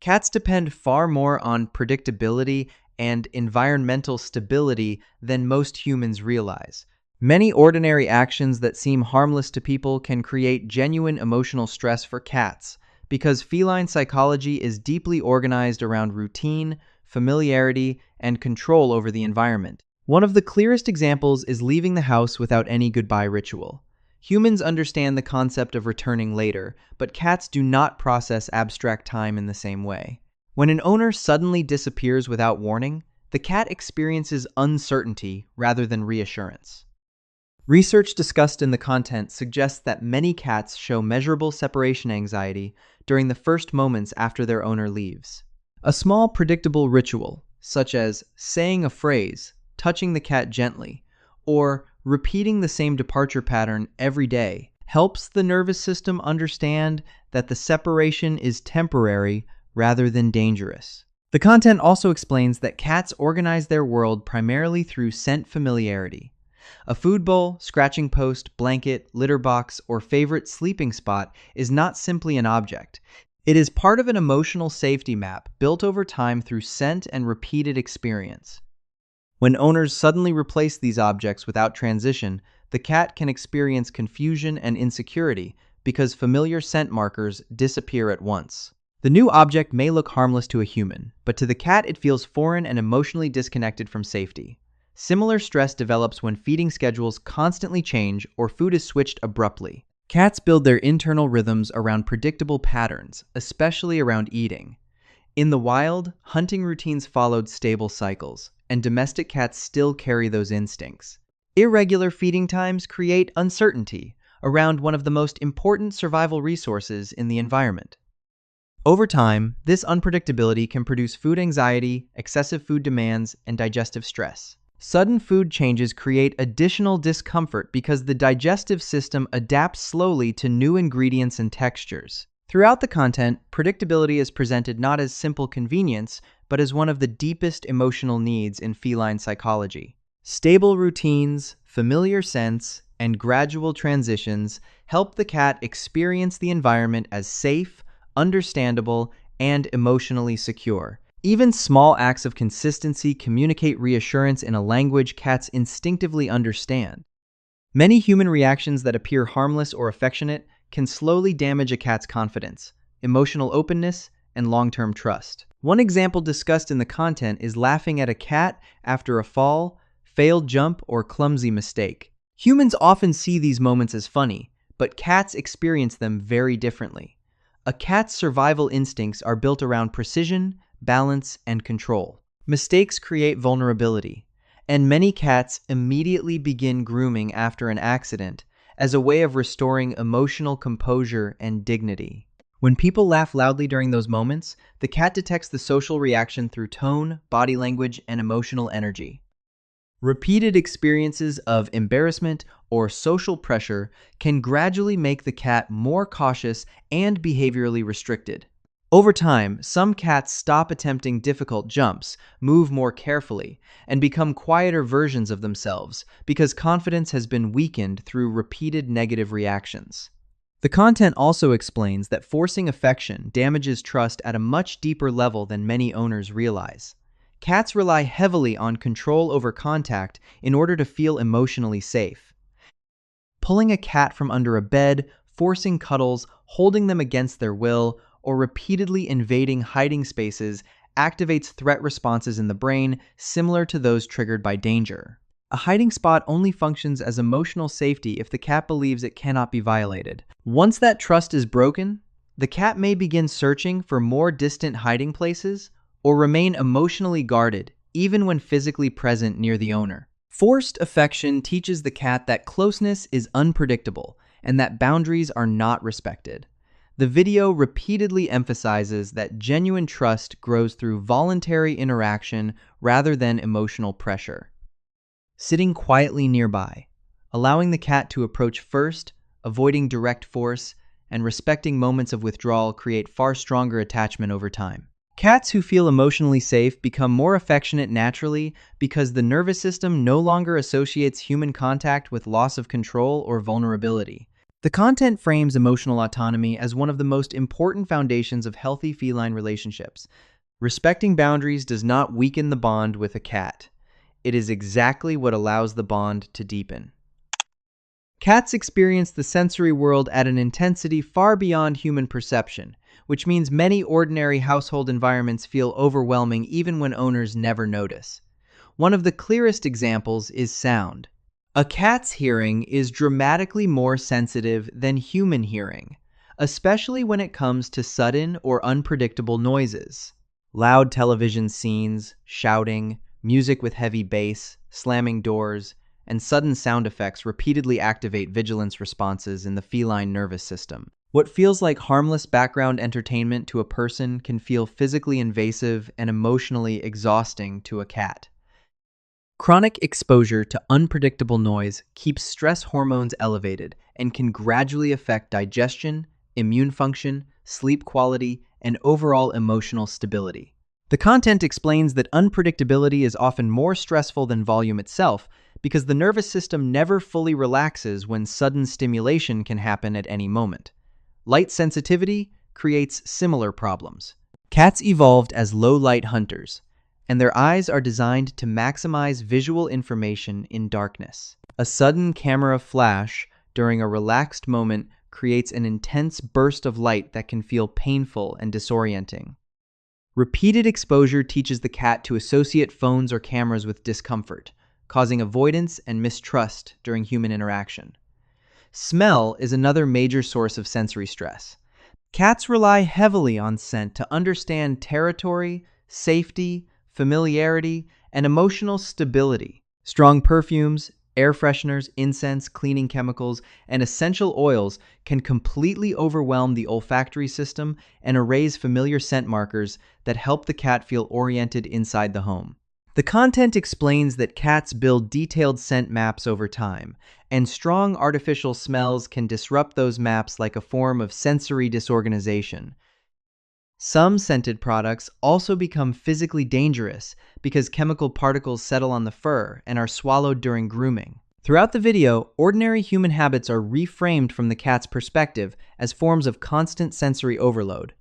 Cats depend far more on predictability and environmental stability than most humans realize. Many ordinary actions that seem harmless to people can create genuine emotional stress for cats because feline psychology is deeply organized around routine, familiarity, and control over the environment. One of the clearest examples is leaving the house without any goodbye ritual. Humans understand the concept of returning later, but cats do not process abstract time in the same way. When an owner suddenly disappears without warning, the cat experiences uncertainty rather than reassurance. Research discussed in the content suggests that many cats show measurable separation anxiety during the first moments after their owner leaves. A small predictable ritual, such as saying a phrase, touching the cat gently, or repeating the same departure pattern every day, helps the nervous system understand that the separation is temporary rather than dangerous. The content also explains that cats organize their world primarily through scent familiarity. A food bowl, scratching post, blanket, litter box, or favorite sleeping spot is not simply an object. It is part of an emotional safety map built over time through scent and repeated experience. When owners suddenly replace these objects without transition, the cat can experience confusion and insecurity because familiar scent markers disappear at once. The new object may look harmless to a human, but to the cat it feels foreign and emotionally disconnected from safety. Similar stress develops when feeding schedules constantly change or food is switched abruptly. Cats build their internal rhythms around predictable patterns, especially around eating. In the wild, hunting routines followed stable cycles, and domestic cats still carry those instincts. Irregular feeding times create uncertainty around one of the most important survival resources in the environment. Over time, this unpredictability can produce food anxiety, excessive food demands, and digestive stress. Sudden food changes create additional discomfort because the digestive system adapts slowly to new ingredients and textures. Throughout the content, predictability is presented not as simple convenience, but as one of the deepest emotional needs in feline psychology. Stable routines, familiar scents, and gradual transitions help the cat experience the environment as safe, understandable, and emotionally secure. Even small acts of consistency communicate reassurance in a language cats instinctively understand. Many human reactions that appear harmless or affectionate can slowly damage a cat's confidence, emotional openness, and long-term trust. One example discussed in the content is laughing at a cat after a fall, failed jump, or clumsy mistake. Humans often see these moments as funny, but cats experience them very differently. A cat's survival instincts are built around precision, balance, and control. Mistakes create vulnerability, and many cats immediately begin grooming after an accident as a way of restoring emotional composure and dignity. When people laugh loudly during those moments, the cat detects the social reaction through tone, body language, and emotional energy. Repeated experiences of embarrassment or social pressure can gradually make the cat more cautious and behaviorally restricted. Over time, some cats stop attempting difficult jumps, move more carefully, and become quieter versions of themselves because confidence has been weakened through repeated negative reactions. The content also explains that forcing affection damages trust at a much deeper level than many owners realize. Cats rely heavily on control over contact in order to feel emotionally safe. Pulling a cat from under a bed, forcing cuddles, holding them against their will, or repeatedly invading hiding spaces activates threat responses in the brain similar to those triggered by danger. A hiding spot only functions as emotional safety if the cat believes it cannot be violated. Once that trust is broken, the cat may begin searching for more distant hiding places or remain emotionally guarded even when physically present near the owner. Forced affection teaches the cat that closeness is unpredictable and that boundaries are not respected. The video repeatedly emphasizes that genuine trust grows through voluntary interaction rather than emotional pressure. Sitting quietly nearby, allowing the cat to approach first, avoiding direct force, and respecting moments of withdrawal create far stronger attachment over time. Cats who feel emotionally safe become more affectionate naturally because the nervous system no longer associates human contact with loss of control or vulnerability. The content frames emotional autonomy as one of the most important foundations of healthy feline relationships. Respecting boundaries does not weaken the bond with a cat. It is exactly what allows the bond to deepen. Cats experience the sensory world at an intensity far beyond human perception, which means many ordinary household environments feel overwhelming even when owners never notice. One of the clearest examples is sound. A cat's hearing is dramatically more sensitive than human hearing, especially when it comes to sudden or unpredictable noises. Loud television scenes, shouting, music with heavy bass, slamming doors, and sudden sound effects repeatedly activate vigilance responses in the feline nervous system. What feels like harmless background entertainment to a person can feel physically invasive and emotionally exhausting to a cat. Chronic exposure to unpredictable noise keeps stress hormones elevated and can gradually affect digestion, immune function, sleep quality, and overall emotional stability. The content explains that unpredictability is often more stressful than volume itself because the nervous system never fully relaxes when sudden stimulation can happen at any moment. Light sensitivity creates similar problems. Cats evolved as low-light hunters, and their eyes are designed to maximize visual information in darkness. A sudden camera flash during a relaxed moment creates an intense burst of light that can feel painful and disorienting. Repeated exposure teaches the cat to associate phones or cameras with discomfort, causing avoidance and mistrust during human interaction. Smell is another major source of sensory stress. Cats rely heavily on scent to understand territory, safety, familiarity, and emotional stability. Strong perfumes, air fresheners, incense, cleaning chemicals, and essential oils can completely overwhelm the olfactory system and erase familiar scent markers that help the cat feel oriented inside the home. The content explains that cats build detailed scent maps over time, and strong artificial smells can disrupt those maps like a form of sensory disorganization. Some scented products also become physically dangerous because chemical particles settle on the fur and are swallowed during grooming. Throughout the video, ordinary human habits are reframed from the cat's perspective as forms of constant sensory overload.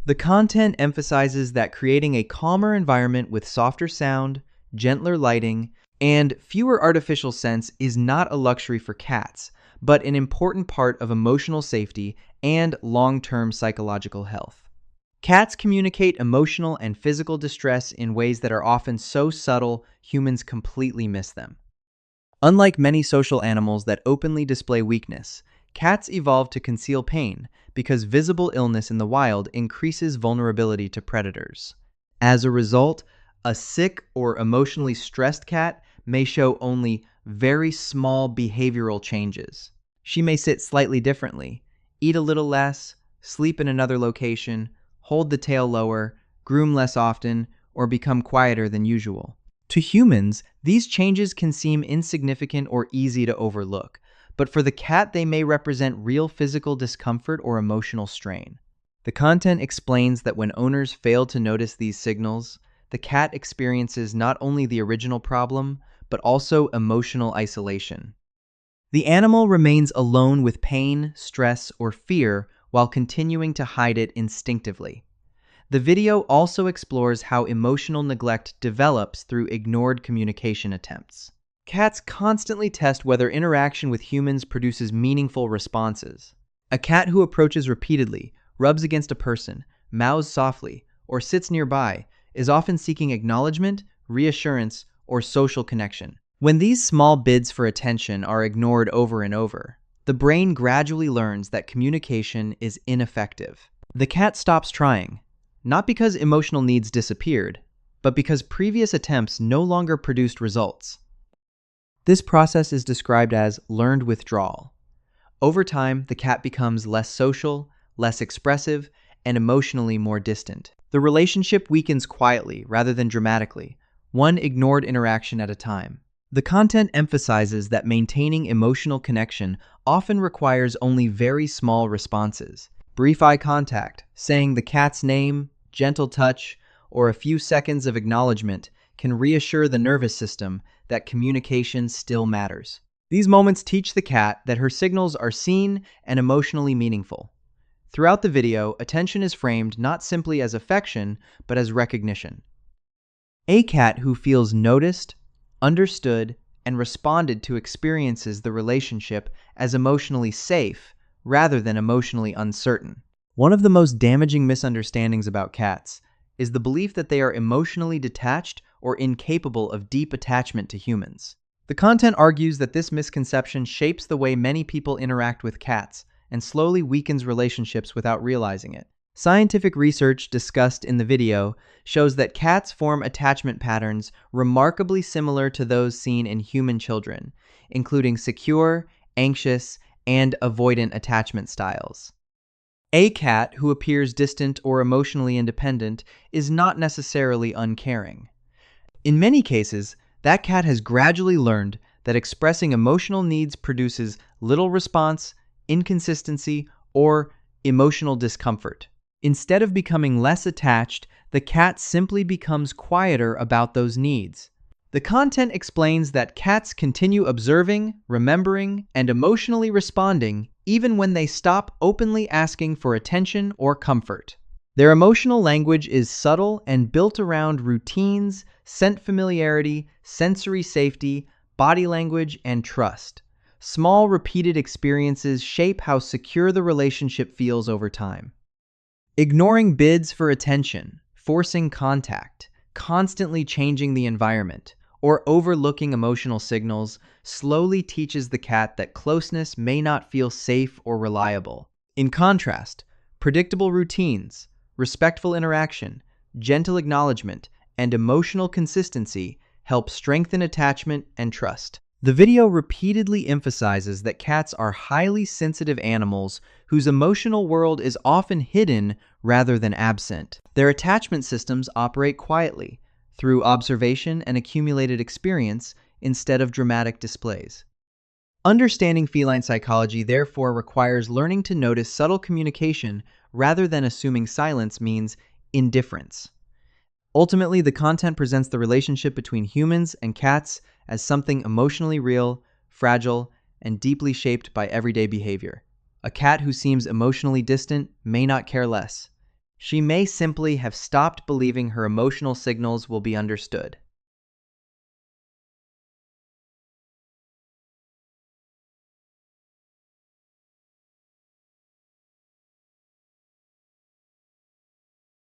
The content emphasizes that creating a calmer environment with softer sound, gentler lighting, and fewer artificial scents is not a luxury for cats, but an important part of emotional safety and long-term psychological health. Cats communicate emotional and physical distress in ways that are often so subtle, humans completely miss them. Unlike many social animals that openly display weakness, cats evolved to conceal pain because visible illness in the wild increases vulnerability to predators. As a result, a sick or emotionally stressed cat may show only very small behavioral changes. She may sit slightly differently, eat a little less, sleep in another location, hold the tail lower, groom less often, or become quieter than usual. To humans, these changes can seem insignificant or easy to overlook, but for the cat they may represent real physical discomfort or emotional strain. The content explains that when owners fail to notice these signals, the cat experiences not only the original problem, but also emotional isolation. The animal remains alone with pain, stress, or fear while continuing to hide it instinctively. The video also explores how emotional neglect develops through ignored communication attempts. Cats constantly test whether interaction with humans produces meaningful responses. A cat who approaches repeatedly, rubs against a person, meows softly, or sits nearby is often seeking acknowledgement, reassurance, or social connection. When these small bids for attention are ignored over and over, the brain gradually learns that communication is ineffective. The cat stops trying, not because emotional needs disappeared, but because previous attempts no longer produced results. This process is described as learned withdrawal. Over time, the cat becomes less social, less expressive, and emotionally more distant. The relationship weakens quietly rather than dramatically, one ignored interaction at a time. The content emphasizes that maintaining emotional connection often requires only very small responses. Brief eye contact, saying the cat's name, gentle touch, or a few seconds of acknowledgement can reassure the nervous system that communication still matters. These moments teach the cat that her signals are seen and emotionally meaningful. Throughout the video, attention is framed not simply as affection, but as recognition. A cat who feels noticed, understood, and responded to experiences the relationship as emotionally safe rather than emotionally uncertain. One of the most damaging misunderstandings about cats is the belief that they are emotionally detached or incapable of deep attachment to humans. The content argues that this misconception shapes the way many people interact with cats and slowly weakens relationships without realizing it. Scientific research discussed in the video shows that cats form attachment patterns remarkably similar to those seen in human children, including secure, anxious, and avoidant attachment styles. A cat who appears distant or emotionally independent is not necessarily uncaring. In many cases, that cat has gradually learned that expressing emotional needs produces little response, inconsistency, or emotional discomfort. Instead of becoming less attached, the cat simply becomes quieter about those needs. The content explains that cats continue observing, remembering, and emotionally responding even when they stop openly asking for attention or comfort. Their emotional language is subtle and built around routines, scent familiarity, sensory safety, body language, and trust. Small, repeated experiences shape how secure the relationship feels over time. Ignoring bids for attention, forcing contact, constantly changing the environment, or overlooking emotional signals slowly teaches the cat that closeness may not feel safe or reliable. In contrast, predictable routines, respectful interaction, gentle acknowledgement, and emotional consistency help strengthen attachment and trust. The video repeatedly emphasizes that cats are highly sensitive animals whose emotional world is often hidden rather than absent. Their attachment systems operate quietly, through observation and accumulated experience instead of dramatic displays. Understanding feline psychology therefore requires learning to notice subtle communication rather than assuming silence means indifference. Ultimately, the content presents the relationship between humans and cats as something emotionally real, fragile, and deeply shaped by everyday behavior. A cat who seems emotionally distant may not care less. She may simply have stopped believing her emotional signals will be understood.